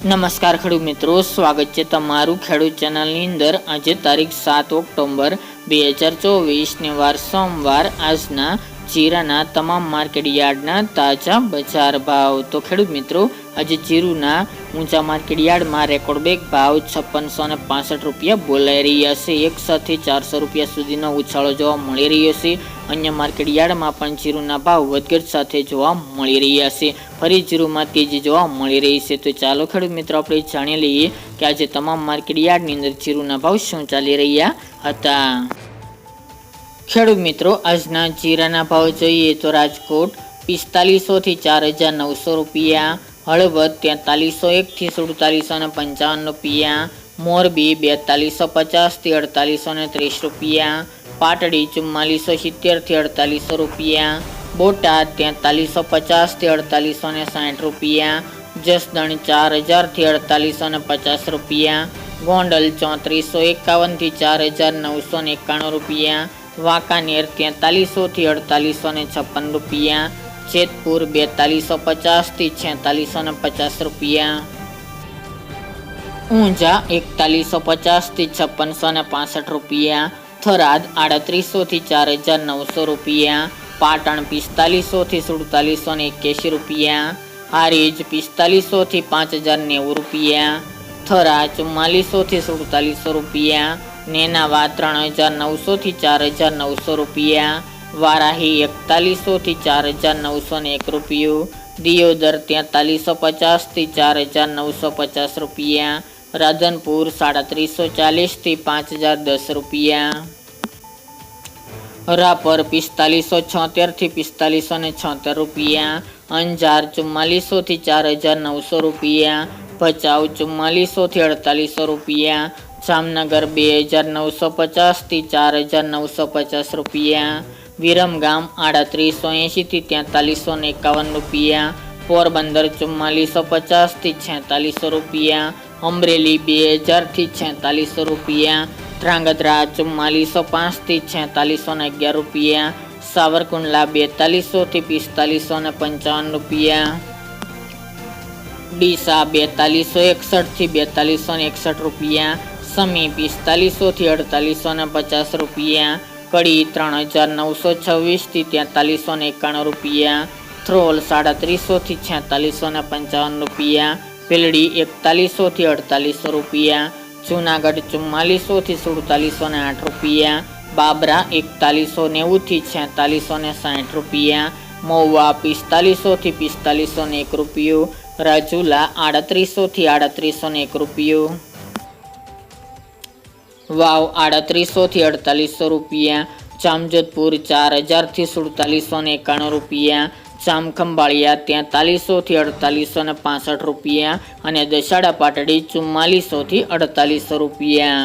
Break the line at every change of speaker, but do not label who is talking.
નમસ્કાર ખેડૂત મિત્રો, સ્વાગત છે તમારું ખેડૂત ચેનલની અંદર। આજે તારીખ 7 ઓક્ટોબર 2024 ને વાર સોમવાર। આજના જીરાના તમામ માર્કેટ યાર્ડના તાજા બજાર ભાવ। તો ખેડૂત મિત્રો, આજે જીરુના ઊંચા માર્કેટ યાર્ડમાં રેકોર્ડ બ્રેક ભાવ 5665 રૂપિયા બોલાઈ રહ્યા છે। એક સાથે 400 રૂપિયા સુધીનો ઉછાળો જોવા મળી રહ્યો છે। અન્ય માર્કેટ યાર્ડમાં પણ જીરુના ભાવ વધઘટ સાથે જોવા મળી રહ્યા છે। ફરી જીરુમાં તેજી જોવા મળી રહી છે। તો ચાલો ખેડૂત મિત્રો, આપણે જાણી લઈએ કે આજે તમામ માર્કેટ યાર્ડની અંદર જીરુના ભાવ શું ચાલી રહ્યા હતા। ખેડૂત મિત્રો, આજના જીરાના ભાવ જોઈએ તો રાજકોટ 4500 થી 4900 રૂપિયા, હળવદ 4301 થી 4755 રૂપિયા, મોરબી 4250 થી 4830 રૂપિયા, પાટડી 4470 થી 4800 રૂપિયા, બોટાદ 4350 થી 4860 રૂપિયા, જસદણ 4000 થી 4850 રૂપિયા, ગોંડલ 3451 થી 4991 રૂપિયા, વાંકાનેર 4300 થી 4856 રૂપિયા, જેતપુર 4250 થી 4650 રૂપિયા, ઊંઝા 4150 થી 5665 રૂપિયા, થરાદ 3800 થી 4900 રૂપિયા, પાટણ 4500 થી 4781 રૂપિયા, હારીજ 4500 થી 5090 રૂપિયા, થરા 4400 થી 4700 રૂપિયા, નેનાવા 3900 થી 4900 રૂપિયા, વારાહી 4100 થી 4901 રૂપિયો, દિયોદર 4350 થી 4950 રૂપિયા, રાધનપુર 3740 થી 5010 રૂપિયા, રાપર 4576 થી 4576 રૂપિયા, અંજાર 4400 થી 4900 રૂપિયા, ભચાઉ 4400 થી 4800 રૂપિયા, જામનગર 2950 થી 4950 રૂપિયા, વિરમગામ 3880 થી 4351 રૂપિયા, પોરબંદર 4450 થી 4600 રૂપિયા, અમરેલી 2000 થી 4600 રૂપિયા, ધ્રાંગધ્રા 4405 થી 4611 રૂપિયા, સાવરકુંડલા 4200 થી 4555 રૂપિયા, ડીસા 4261 થી 4261 રૂપિયા, સમી 4500 થી 4850 રૂપિયા, કડી 3926 થી 4391 રૂપિયા, થ્રોલ 3700 થી 4655 રૂપિયા, ભીલડી 4100 થી 4800 રૂપિયા, જૂનાગઢ 4400 થી 4708 રૂપિયા, બાબરા 4190 થી 4660 રૂપિયા, મહુવા 4500 થી 4501 રૂપિયો, રાજુલા 3800 થી 3801 રૂપિયો, વાવ 3800 થી 4800 રૂપિયા, જામજોધપુર 4000 થી 4791 રૂપિયા, જામખંભાળિયા 4300 થી 4865 રૂપિયા અને દસાડા પાટડી 4400 થી 4800 રૂપિયા।